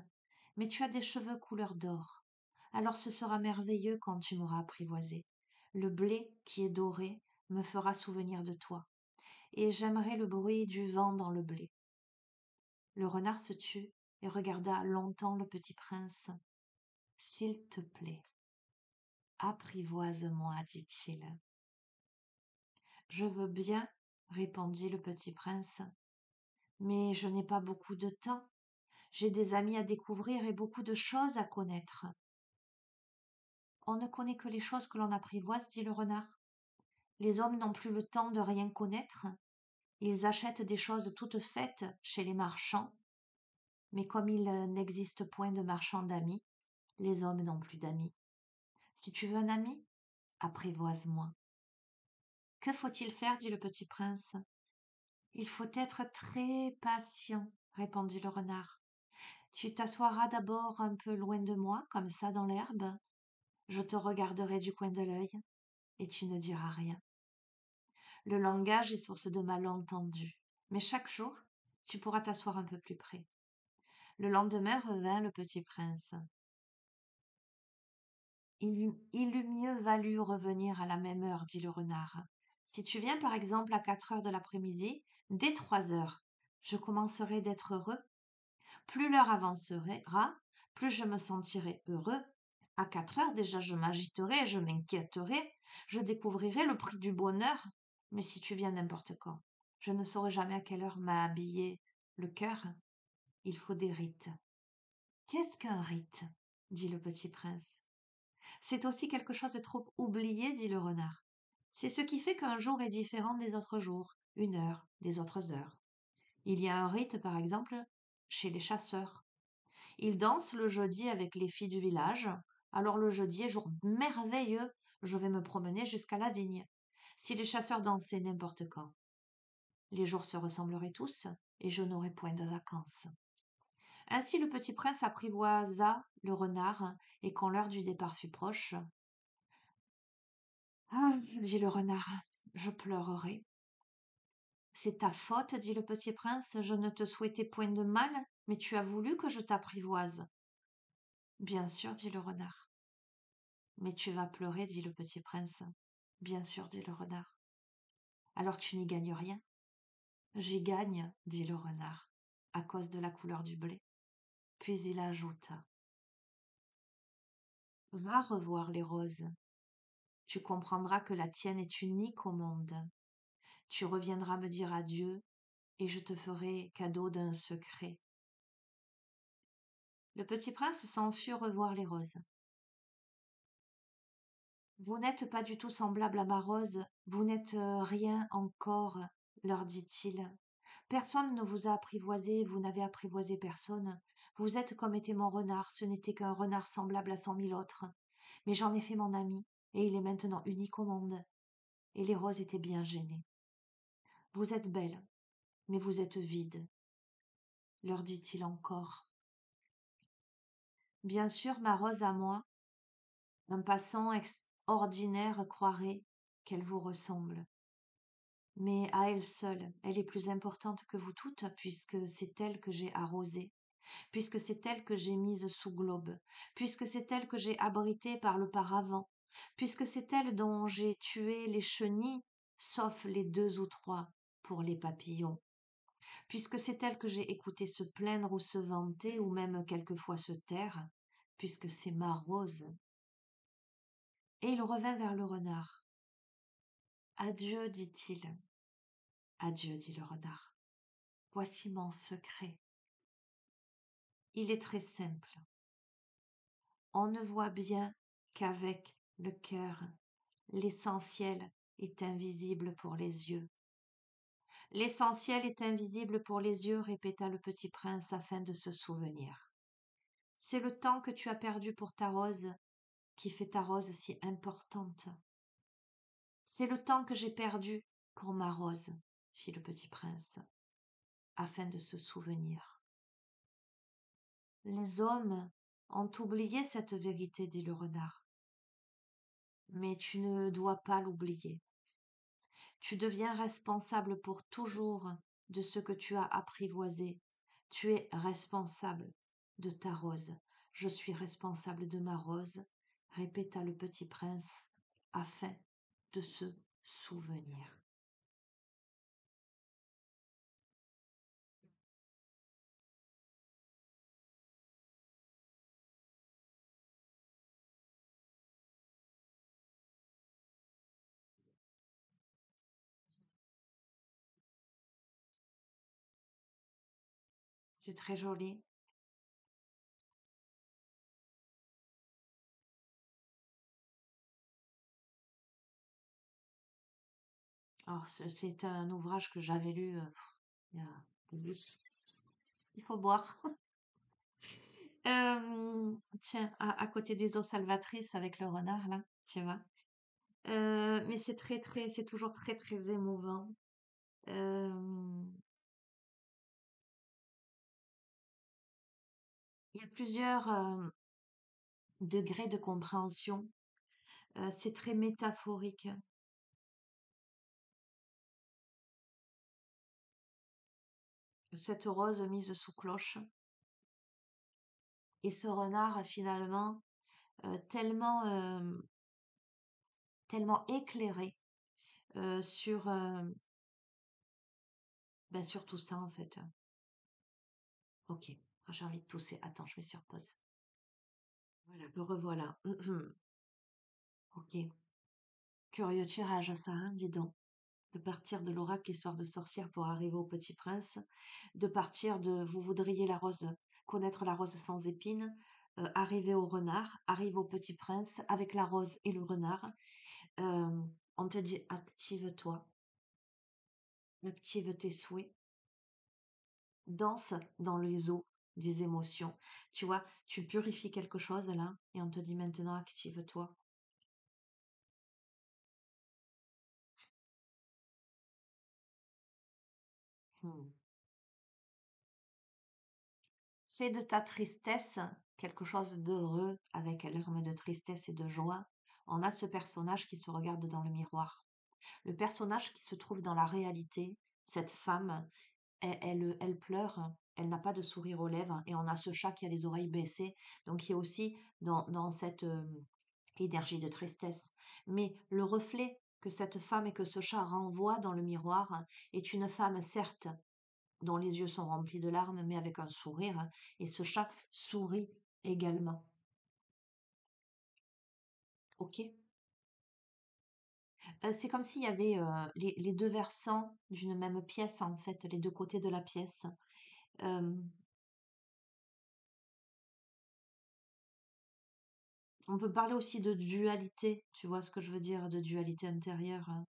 Mais tu as des cheveux couleur d'or. Alors ce sera merveilleux quand tu m'auras apprivoisé. Le blé qui est doré me fera souvenir de toi. Et j'aimerais le bruit du vent dans le blé. Le renard se tut et regarda longtemps le petit prince. S'il te plaît, apprivoise-moi, dit-il. Je veux bien, répondit le petit prince, mais je n'ai pas beaucoup de temps. J'ai des amis à découvrir et beaucoup de choses à connaître. On ne connaît que les choses que l'on apprivoise, dit le renard. Les hommes n'ont plus le temps de rien connaître. Ils achètent des choses toutes faites chez les marchands. Mais comme il n'existe point de marchands d'amis, les hommes n'ont plus d'amis. Si tu veux un ami, apprivoise-moi. Que faut-il faire, dit le petit prince. Il faut être très patient, répondit le renard. Tu t'assoiras d'abord un peu loin de moi, comme ça dans l'herbe. Je te regarderai du coin de l'œil, et tu ne diras rien. Le langage est source de malentendus, mais chaque jour, tu pourras t'asseoir un peu plus près. Le lendemain revint le petit prince. Il eût mieux valu revenir à la même heure, dit le renard. Si tu viens par exemple à 4 heures de l'après-midi, dès 3 heures, je commencerai d'être heureux. Plus l'heure avancera, plus je me sentirai heureux. À 4 heures déjà je m'agiterai, je m'inquiéterai, je découvrirai le prix du bonheur. Mais si tu viens n'importe quand, je ne saurai jamais à quelle heure m'a habillé le cœur. Il faut des rites. Qu'est-ce qu'un rite? Dit le petit prince. C'est aussi quelque chose de trop oublié, dit le renard. C'est ce qui fait qu'un jour est différent des autres jours, une heure des autres heures. Il y a un rite, par exemple, chez les chasseurs. Ils dansent le jeudi avec les filles du village. Alors le jeudi est jour merveilleux, je vais me promener jusqu'à la vigne. Si les chasseurs dansaient n'importe quand, les jours se ressembleraient tous, et je n'aurais point de vacances. Ainsi le petit prince apprivoisa le renard, et quand l'heure du départ fut proche, ah, dit le renard, je pleurerai. C'est ta faute, dit le petit prince, je ne te souhaitais point de mal, mais tu as voulu que je t'apprivoise. Bien sûr, dit le renard. Mais tu vas pleurer, dit le petit prince. Bien sûr, dit le renard. Alors tu n'y gagnes rien. J'y gagne, dit le renard, à cause de la couleur du blé. Puis il ajouta. Va revoir les roses. Tu comprendras que la tienne est unique au monde. Tu reviendras me dire adieu, et je te ferai cadeau d'un secret. Le petit prince s'en fut revoir les roses. Vous n'êtes pas du tout semblable à ma rose, vous n'êtes rien encore, leur dit-il. Personne ne vous a apprivoisé, vous n'avez apprivoisé personne. Vous êtes comme était mon renard, ce n'était qu'un renard semblable à 100 000 autres. Mais j'en ai fait mon ami, et il est maintenant unique au monde. Et les roses étaient bien gênées. Vous êtes belle, mais vous êtes vide, leur dit-il encore. Bien sûr, ma rose à moi, un passant ordinaire croirait qu'elle vous ressemble. Mais à elle seule, elle est plus importante que vous toutes, puisque c'est elle que j'ai arrosée, puisque c'est elle que j'ai mise sous globe, puisque c'est elle que j'ai abritée par le paravent, puisque c'est elle dont j'ai tué les chenilles, sauf les 2 ou 3 pour les papillons, puisque c'est elle que j'ai écouté se plaindre ou se vanter, ou même quelquefois se taire, puisque c'est ma rose. Et il revint vers le renard. Adieu, dit-il. Adieu, dit le renard. Voici mon secret. Il est très simple. On ne voit bien qu'avec le cœur. L'essentiel est invisible pour les yeux. L'essentiel est invisible pour les yeux, répéta le petit prince afin de se souvenir. C'est le temps que tu as perdu pour ta rose qui fait ta rose si importante. C'est le temps que j'ai perdu pour ma rose, fit le petit prince, afin de se souvenir. Les hommes ont oublié cette vérité, dit le renard. mais tu ne dois pas l'oublier. Tu deviens responsable pour toujours de ce que tu as apprivoisé. Tu es responsable de ta rose. Je suis responsable de ma rose, répéta le petit prince, afin de se souvenir. C'est très joli. Alors, c'est un ouvrage que j'avais lu il y a des lustres. Il faut boire. Tiens, à côté des eaux salvatrices avec le renard, là, tu vois. Mais c'est toujours très, très émouvant. Euh, il y a plusieurs degrés de compréhension. C'est très métaphorique. Cette rose mise sous cloche et ce renard finalement tellement éclairé sur tout ça en fait. Ok, j'ai envie de tousser. Attends, je mets sur pause. Voilà, me revoilà. Ok, curieux tirage ça, hein, dis donc. De partir de l'oracle Histoire de sorcière pour arriver au Petit Prince, de partir de vous voudriez la rose, connaître la rose sans épines, arriver au renard, arriver au Petit Prince avec la rose et le renard. Euh, on te dit active-toi, active tes souhaits, danse dans les eaux des émotions. Tu vois, tu purifies quelque chose là et on te dit maintenant active-toi. Hmm. Fais de ta tristesse quelque chose d'heureux avec larmes de tristesse et de joie. On a ce personnage qui se regarde dans le miroir. Le personnage qui se trouve dans la réalité, cette femme, elle pleure, elle n'a pas de sourire aux lèvres et on a ce chat qui a les oreilles baissées. Donc il y a aussi dans cette énergie de tristesse. Mais le reflet que cette femme et que ce chat renvoient dans le miroir est une femme, certes, dont les yeux sont remplis de larmes, mais avec un sourire, et ce chat sourit également. Ok. C'est comme s'il y avait les deux versants d'une même pièce, en fait, les deux côtés de la pièce. Euh, on peut parler aussi de dualité, tu vois ce que je veux dire, de dualité intérieure, hein.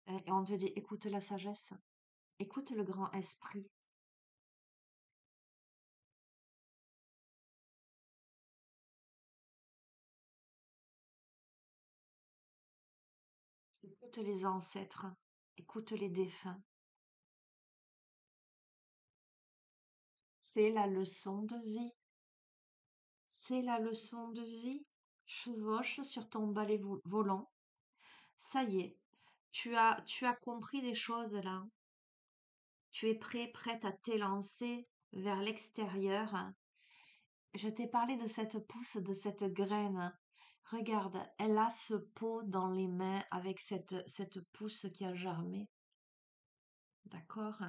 Et on te dit, écoute la sagesse, écoute le grand esprit, écoute les ancêtres, écoute les défunts. C'est la leçon de vie. C'est la leçon de vie. Chevauche sur ton balai volant. Ça y est, tu as compris des choses là. Tu es prêt, prête à t'élancer vers l'extérieur. Je t'ai parlé de cette pousse, de cette graine. Regarde, elle a ce pot dans les mains avec cette pousse qui a germé. D'accord?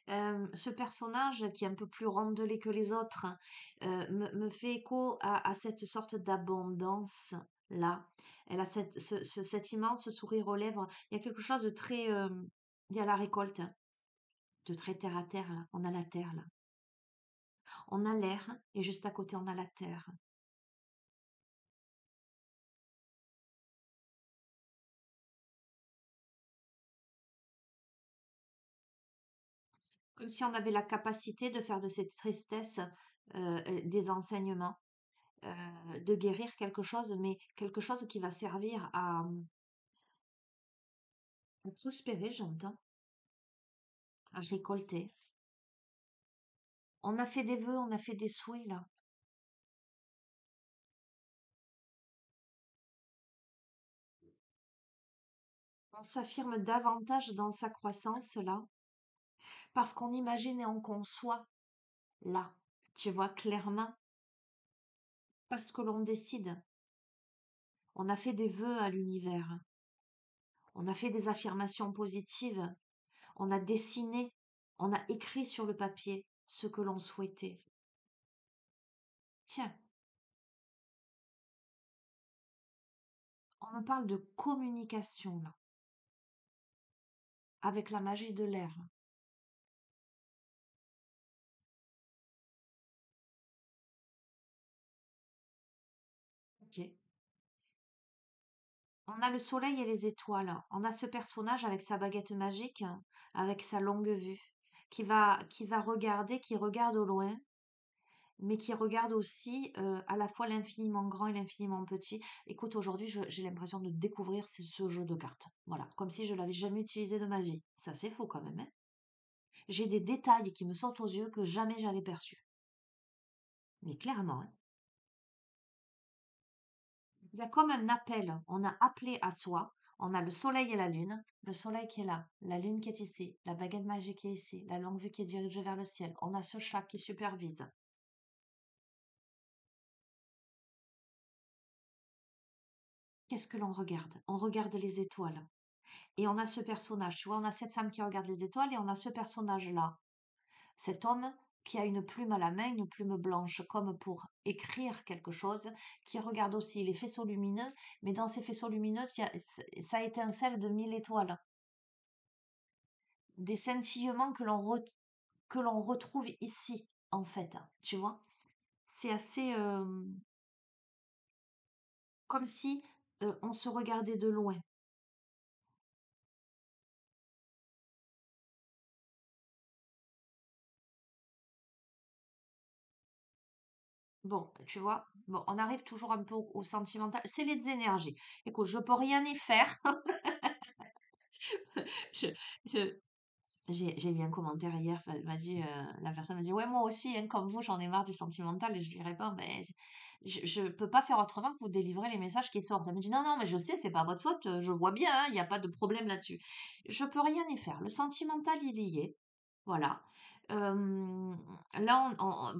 Ce personnage qui est un peu plus rondelé que les autres me fait écho à cette sorte d'abondance là. Elle a cet immense sourire aux lèvres. Il y a quelque chose de très... il y a la récolte, hein, de très terre à terre là. On a la terre là. On a l'air et juste à côté on a la terre. Comme si on avait la capacité de faire de cette tristesse des enseignements, de guérir quelque chose, mais quelque chose qui va servir à prospérer, j'entends, à récolter. On a fait des vœux, on a fait des souhaits là. On s'affirme davantage dans sa croissance là, parce qu'on imagine et on conçoit là, tu vois clairement, parce que l'on décide. On a fait des vœux à l'univers, on a fait des affirmations positives, on a dessiné, on a écrit sur le papier ce que l'on souhaitait. Tiens, on me parle de communication là, avec la magie de l'air. Ok. On a le soleil et les étoiles. On a ce personnage avec sa baguette magique, avec sa longue vue, qui va regarder, qui regarde au loin, mais qui regarde aussi à la fois l'infiniment grand et l'infiniment petit. Écoute, aujourd'hui, j'ai l'impression de découvrir ce jeu de cartes. Voilà, comme si je l'avais jamais utilisé de ma vie. Ça, c'est fou quand même, hein. J'ai des détails qui me sautent aux yeux que jamais j'avais perçus. Mais clairement, hein. Il y a comme un appel. On a appelé à soi. On a le soleil et la lune. Le soleil qui est là, la lune qui est ici, la baguette magique qui est ici, la longue vue qui est dirigée vers le ciel. On a ce chat qui supervise. Qu'est-ce que l'on regarde? On regarde les étoiles. Et on a ce personnage, tu vois, on a cette femme qui regarde les étoiles et on a ce personnage-là. Cet homme qui a une plume à la main, une plume blanche, comme pour écrire quelque chose, qui regarde aussi les faisceaux lumineux, mais dans ces faisceaux lumineux, ça étincelle de 1000 étoiles. Des scintillements que l'on retrouve ici, en fait, tu vois. C'est assez comme si on se regardait de loin. Bon, tu vois, bon, on arrive toujours un peu au sentimental. C'est les énergies. Écoute, je peux rien y faire. Je, je- j'ai vu un commentaire hier, la personne m'a dit, ouais, moi aussi, hein, comme vous, j'en ai marre du sentimental. Et je lui réponds, ben, je peux pas faire autrement que vous délivrer les messages qui sortent. Elle me dit, non, non, mais je sais, c'est pas votre faute, je vois bien, hein, il n'y a pas de problème là-dessus. Je peux rien y faire. Le sentimental, il y est. Voilà. Euh, Là,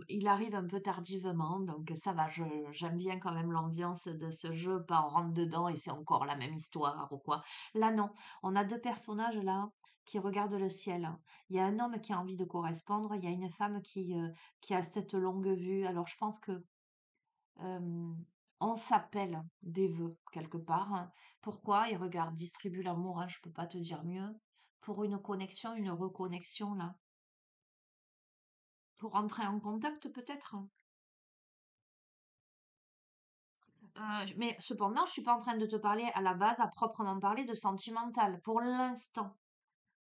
il arrive un peu tardivement, donc ça va. J'aime bien quand même l'ambiance de ce jeu, pas on rentre dedans et c'est encore la même histoire ou quoi. Là, non. On a deux personnages là qui regardent le ciel. Il y a un homme qui a envie de correspondre, il y a une femme qui a cette longue vue. Alors, je pense que euh, on s'appelle des vœux quelque part. Pourquoi? Ils regardent, distribuent l'amour, hein, je peux pas te dire mieux. Pour une connexion, une reconnexion là. Pour entrer en contact peut-être. Mais cependant, je suis pas en train de te parler à la base, à proprement parler de sentimental. Pour l'instant,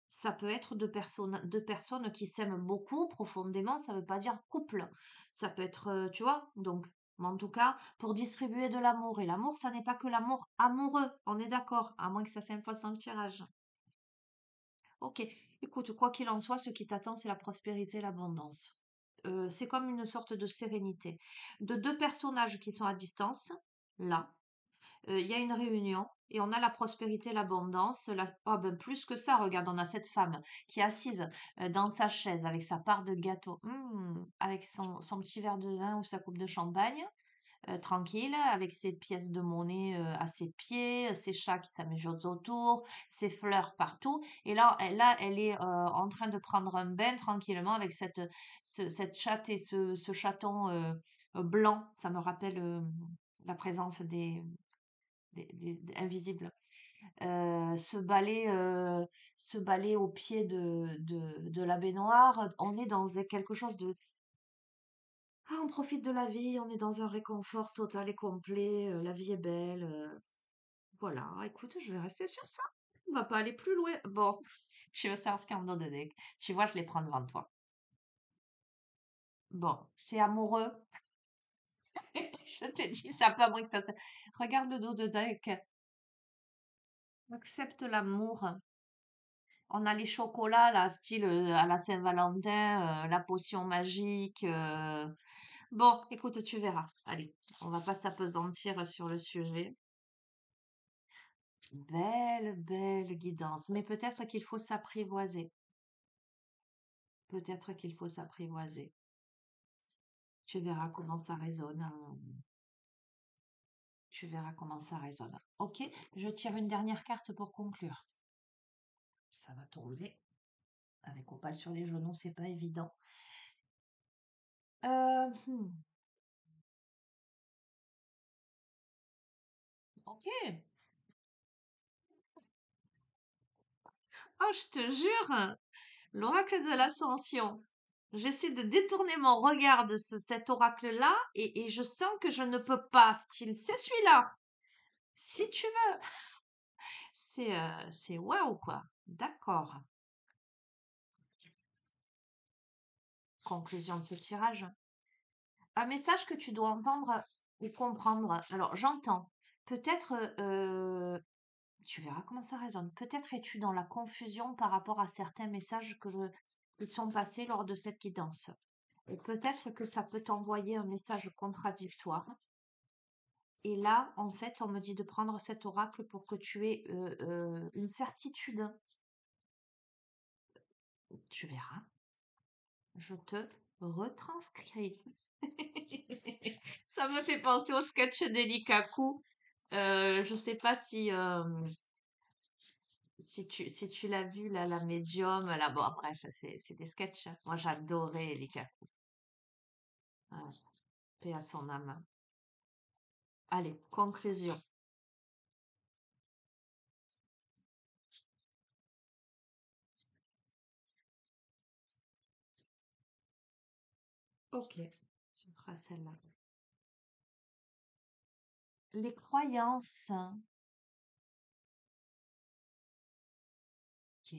ça peut être deux personnes qui s'aiment beaucoup profondément. Ça veut pas dire couple. Ça peut être, tu vois. Donc, mais en tout cas, pour distribuer de l'amour. Et l'amour, ça n'est pas que l'amour amoureux. On est d'accord. À moins que ça s'impose dans le tirage. Ok. Écoute, quoi qu'il en soit, ce qui t'attend, c'est la prospérité et l'abondance. C'est comme une sorte de sérénité. De deux personnages qui sont à distance, là, il y a une réunion et on a la prospérité, l'abondance. Ah ben, plus que ça, regarde, on a cette femme qui est assise dans sa chaise avec sa part de gâteau, avec son petit verre de vin ou sa coupe de champagne tranquille, avec ses pièces de monnaie à ses pieds, ses chats qui s'amusent autour, ses fleurs partout. Et là, elle est en train de prendre un bain tranquillement avec cette chatte et ce chaton blanc. Ça me rappelle la présence des invisibles. Se balayer au pied de la baignoire. On est dans quelque chose de ah, on profite de la vie, on est dans un réconfort total et complet, la vie est belle. Voilà, écoute, je vais rester sur ça. On va pas aller plus loin. Bon, tu veux savoir ce qu'il y a en dedans de deck. Tu vois, je les prends devant toi. Bon, c'est amoureux. Je te dis, ça peut à moins que ça. Regarde le dos de deck. Accepte l'amour. On a les chocolats, là, style à la Saint-Valentin, la potion magique. Bon, écoute, tu verras. Allez, on va pas s'apesantir sur le sujet. Belle, belle guidance. Mais peut-être qu'il faut s'apprivoiser. Peut-être qu'il faut s'apprivoiser. Tu verras comment ça résonne. Tu verras comment ça résonne. Ok, je tire une dernière carte pour conclure. Ça va tomber. Avec opale sur les genoux, c'est pas évident. Euh, hmm, ok. Oh, je te jure, l'oracle de l'ascension. J'essaie de détourner mon regard de cet oracle-là et je sens que je ne peux pas. Style, c'est celui-là. Si tu veux. C'est waouh, quoi. D'accord. Conclusion de ce tirage. Un message que tu dois entendre ou comprendre. Alors, j'entends. Peut-être, tu verras comment ça résonne. Peut-être es-tu dans la confusion par rapport à certains messages qui sont passés lors de cette guidance. Et peut-être que ça peut t'envoyer un message contradictoire. Et là, en fait, on me dit de prendre cet oracle pour que tu aies une certitude. Tu verras. Je te retranscris. Ça me fait penser au sketch d'Elikaku. Je sais pas si tu l'as vu, là, la médium, là, bon, bref, c'est des sketchs. Moi, j'adorais Elikaku. Voilà. Paix à son âme. Allez, conclusion. Ok, ce sera celle-là. Les croyances. Ok.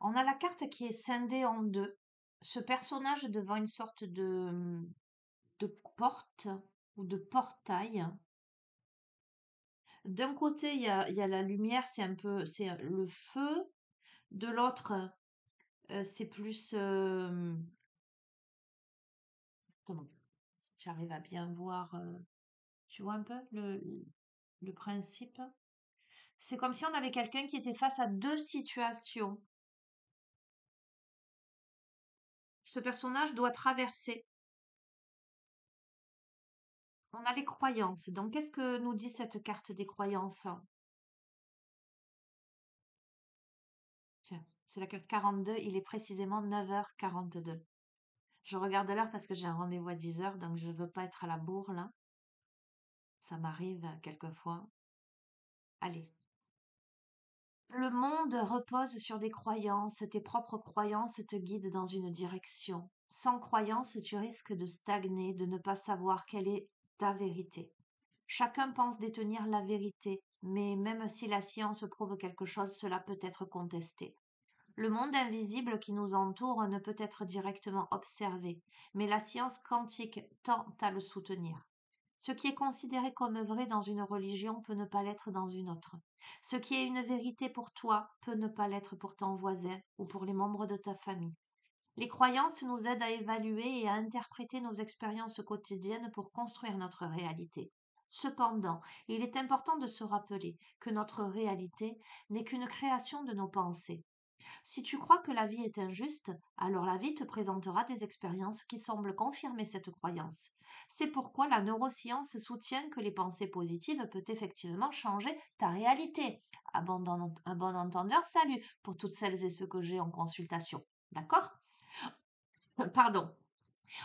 On a la carte qui est scindée en deux. Ce personnage devant une sorte de porte ou de portail. D'un côté, il y a la lumière, c'est le feu. De l'autre, c'est plus, comment? Si tu arrives à bien voir, tu vois un peu le principe? C'est comme si on avait quelqu'un qui était face à deux situations. Ce personnage doit traverser. On a les croyances. Donc, qu'est-ce que nous dit cette carte des croyances? Tiens, c'est la carte 42. Il est précisément 9h42. Je regarde l'heure parce que j'ai un rendez-vous à 10h, donc je veux pas être à la bourre là. Ça m'arrive quelquefois. Allez. Le monde repose sur des croyances. Tes propres croyances te guident dans une direction. Sans croyance, tu risques de stagner, de ne pas savoir quelle est ta vérité. Chacun pense détenir la vérité, mais même si la science prouve quelque chose, cela peut être contesté. Le monde invisible qui nous entoure ne peut être directement observé, mais la science quantique tend à le soutenir. Ce qui est considéré comme vrai dans une religion peut ne pas l'être dans une autre. Ce qui est une vérité pour toi peut ne pas l'être pour ton voisin ou pour les membres de ta famille. Les croyances nous aident à évaluer et à interpréter nos expériences quotidiennes pour construire notre réalité. Cependant, il est important de se rappeler que notre réalité n'est qu'une création de nos pensées. Si tu crois que la vie est injuste, alors la vie te présentera des expériences qui semblent confirmer cette croyance. C'est pourquoi la neuroscience soutient que les pensées positives peuvent effectivement changer ta réalité. À bon entendeur, salut pour toutes celles et ceux que j'ai en consultation. D'accord? Pardon.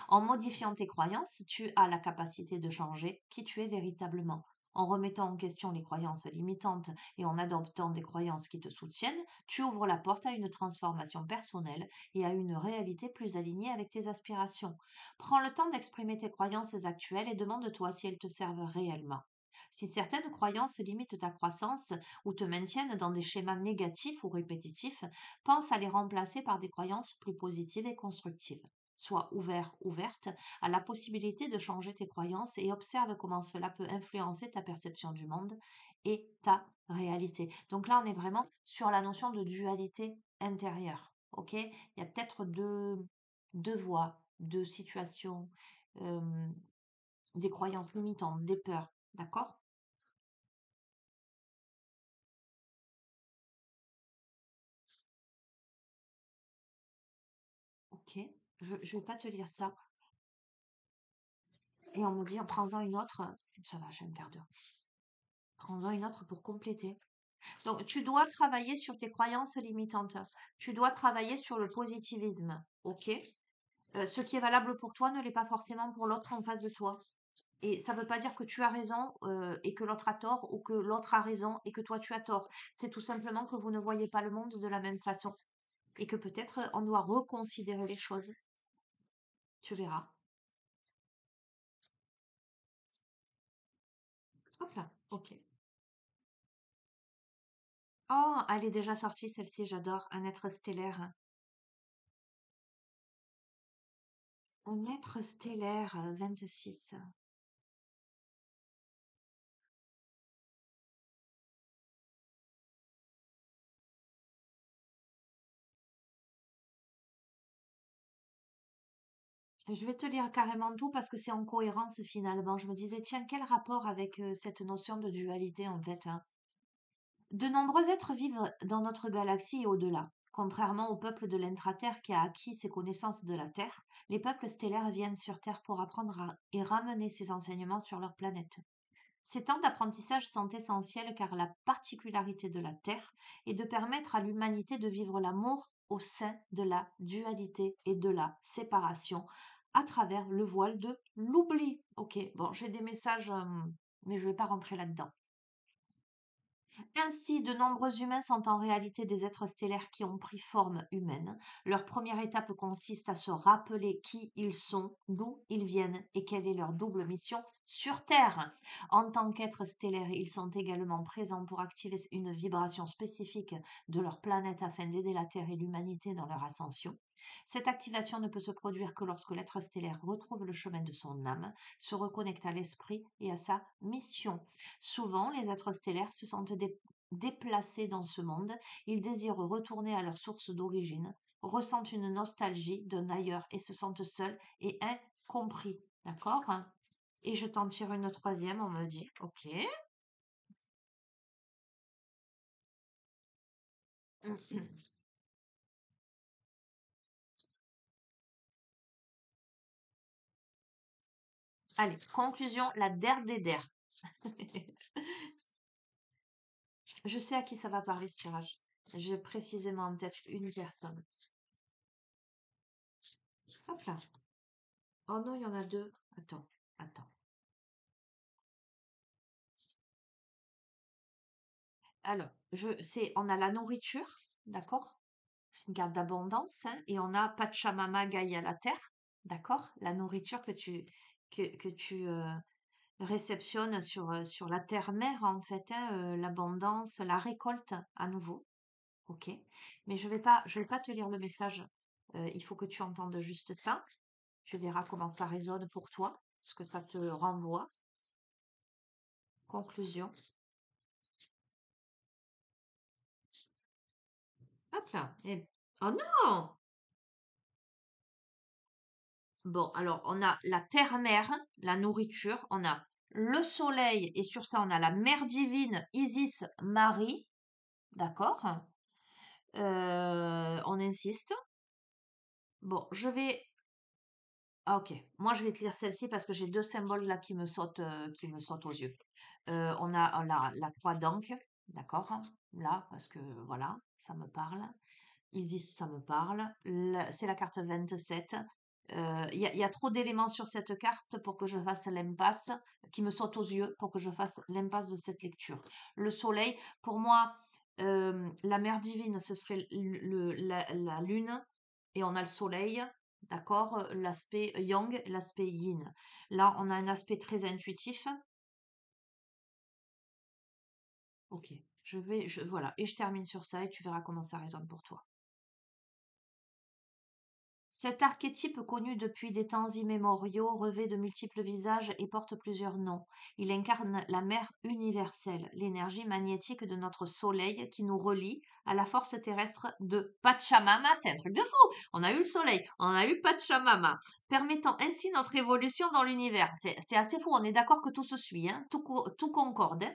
En modifiant tes croyances, tu as la capacité de changer qui tu es véritablement. En remettant en question les croyances limitantes et en adoptant des croyances qui te soutiennent, tu ouvres la porte à une transformation personnelle et à une réalité plus alignée avec tes aspirations. Prends le temps d'exprimer tes croyances actuelles et demande-toi si elles te servent réellement. Si certaines croyances limitent ta croissance ou te maintiennent dans des schémas négatifs ou répétitifs, pense à les remplacer par des croyances plus positives et constructives. Sois ouvert, ouverte à la possibilité de changer tes croyances et observe comment cela peut influencer ta perception du monde et ta réalité. Donc là, on est vraiment sur la notion de dualité intérieure. Ok? Il y a peut-être deux voies, deux situations, euh, des croyances limitantes, des peurs. D'accord? Ok. Je vais pas te lire ça. Et on me dit, prends-en une autre. Ça va, j'ai un quart d'heure. Prends-en une autre pour compléter. Donc, tu dois travailler sur tes croyances limitantes. Tu dois travailler sur le positivisme. Ok? Ce qui est valable pour toi ne l'est pas forcément pour l'autre en face de toi. Et ça ne veut pas dire que tu as raison et que l'autre a tort ou que l'autre a raison et que toi tu as tort. C'est tout simplement que vous ne voyez pas le monde de la même façon et que peut-être on doit reconsidérer les choses. Tu verras. Hop là, ok. Oh, elle est déjà sortie celle-ci, j'adore. Un être stellaire. Un être stellaire 26. Je vais te lire carrément tout parce que c'est en cohérence finalement. Je me disais, tiens, quel rapport avec cette notion de dualité en fait, hein. De nombreux êtres vivent dans notre galaxie et au-delà. Contrairement au peuple de l'intraterre qui a acquis ses connaissances de la Terre, les peuples stellaires viennent sur Terre pour apprendre et ramener ces enseignements sur leur planète. Ces temps d'apprentissage sont essentiels car la particularité de la Terre est de permettre à l'humanité de vivre l'amour au sein de la dualité et de la séparation à travers le voile de l'oubli. Ok, bon, j'ai des messages, mais je ne vais pas rentrer là-dedans. Ainsi, de nombreux humains sont en réalité des êtres stellaires qui ont pris forme humaine. Leur première étape consiste à se rappeler qui ils sont, d'où ils viennent et quelle est leur double mission sur Terre. En tant qu'êtres stellaires, ils sont également présents pour activer une vibration spécifique de leur planète afin d'aider la Terre et l'humanité dans leur ascension. Cette activation ne peut se produire que lorsque l'être stellaire retrouve le chemin de son âme, se reconnecte à l'esprit et à sa mission. Souvent, les êtres stellaires se sentent déplacés dans ce monde, ils désirent retourner à leur source d'origine, ressentent une nostalgie d'un ailleurs et se sentent seuls et incompris. D'accord? Et je t'en tire une troisième, on me dit, ok. Allez, conclusion, la der des der. Je sais à qui ça va parler ce tirage. J'ai précisément en tête une personne. Hop là. Oh non, il y en a deux. Attends, attends. Alors, on a la nourriture, d'accord? C'est une carte d'abondance, hein, et on a Pachamama Gaïa la terre, d'accord? La nourriture que tu réceptionnes sur la terre-mère, en fait, hein, l'abondance, la récolte à nouveau, ok? Mais je vais pas te lire le message. Il faut que tu entendes juste ça. Tu verras comment ça résonne pour toi, ce que ça te renvoie. Conclusion. Hop là. Oh non! Bon, alors on a la terre-mère, la nourriture, on a le soleil, et sur ça on a la mère divine Isis Marie, d'accord? On insiste. Bon, ah, ok, moi je vais te lire celle-ci parce que j'ai deux symboles là qui me sautent aux yeux. On a la croix d'Ankh, d'accord? Là, parce que voilà, ça me parle. Isis, ça me parle. C'est la carte 27. Il y a trop d'éléments sur cette carte pour que je fasse l'impasse, qui me saute aux yeux, pour que je fasse l'impasse de cette lecture. Le soleil, pour moi, la mère divine, ce serait la lune, et on a le soleil, d'accord? L'aspect yang, l'aspect yin. Là, on a un aspect très intuitif. Ok, voilà, et je termine sur ça et tu verras comment ça résonne pour toi. Cet archétype connu depuis des temps immémoriaux revêt de multiples visages et porte plusieurs noms. Il incarne la mère universelle, l'énergie magnétique de notre soleil qui nous relie à la force terrestre de Pachamama. C'est un truc de fou! On a eu le soleil, on a eu Pachamama, permettant ainsi notre évolution dans l'univers. C'est assez fou, on est d'accord que tout se suit, hein, tout concorde, hein.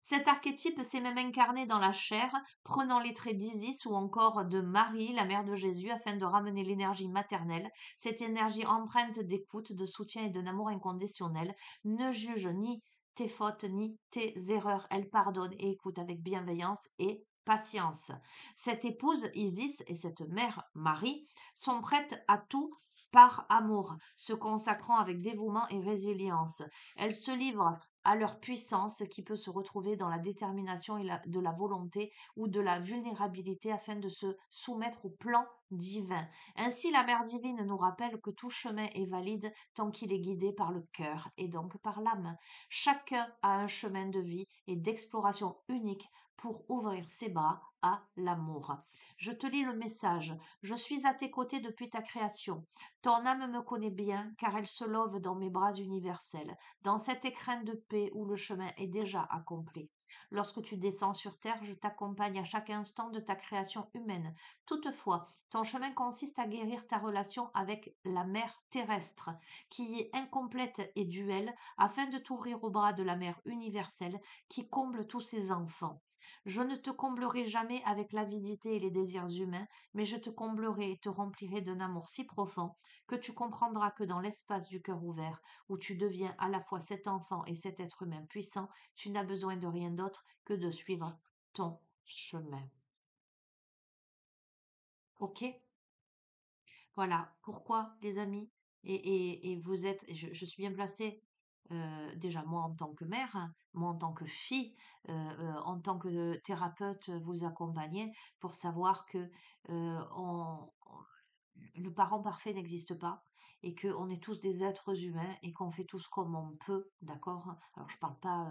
Cet archétype s'est même incarné dans la chair, prenant les traits d'Isis ou encore de Marie, la mère de Jésus, afin de ramener l'énergie maternelle, cette énergie empreinte d'écoute, de soutien et d'un amour inconditionnel, ne juge ni tes fautes ni tes erreurs. Elle pardonne et écoute avec bienveillance et patience. Cette épouse Isis et cette mère Marie sont prêtes à tout par amour, se consacrant avec dévouement et résilience. Elles se livrent à leur puissance qui peut se retrouver dans la détermination et de la volonté ou de la vulnérabilité afin de se soumettre au plan divin. Ainsi, la Mère divine nous rappelle que tout chemin est valide tant qu'il est guidé par le cœur et donc par l'âme. Chacun a un chemin de vie et d'exploration unique pour ouvrir ses bras à l'amour. Je te lis le message. Je suis à tes côtés depuis ta création. Ton âme me connaît bien car elle se love dans mes bras universels, dans cet écrin de paix où le chemin est déjà accompli. Lorsque tu descends sur terre, je t'accompagne à chaque instant de ta création humaine. Toutefois, ton chemin consiste à guérir ta relation avec la mère terrestre, qui est incomplète et duelle, afin de t'ouvrir aux bras de la mère universelle qui comble tous ses enfants. Je ne te comblerai jamais avec l'avidité et les désirs humains, mais je te comblerai et te remplirai d'un amour si profond que tu comprendras que dans l'espace du cœur ouvert, où tu deviens à la fois cet enfant et cet être humain puissant, tu n'as besoin de rien d'autre que de suivre ton chemin. Ok? Voilà. Pourquoi, les amis? Et vous êtes, je suis bien placée, déjà moi en tant que mère, hein, moi en tant que fille, en tant que thérapeute, vous accompagner pour savoir que le parent parfait n'existe pas et qu'on est tous des êtres humains et qu'on fait tous comme on peut, d'accord? Alors je parle pas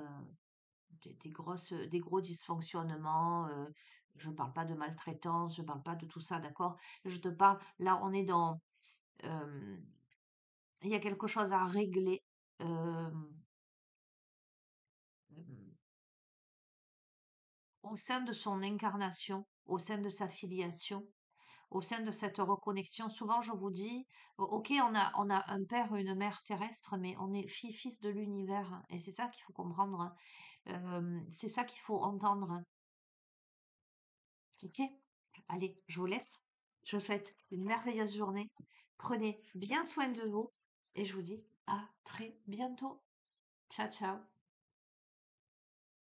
des gros dysfonctionnements, je parle pas de maltraitance, je parle pas de tout ça, d'accord? Je te parle, là on est dans, euh, il y a quelque chose à régler euh, au sein de son incarnation, au sein de sa filiation, au sein de cette reconnexion. Souvent, je vous dis, ok, on a un père et une mère terrestre, mais on est fils de l'univers. Et c'est ça qu'il faut comprendre, hein. C'est ça qu'il faut entendre. Ok? Allez, je vous laisse. Je vous souhaite une merveilleuse journée. Prenez bien soin de vous et je vous dis à très bientôt. Ciao, ciao.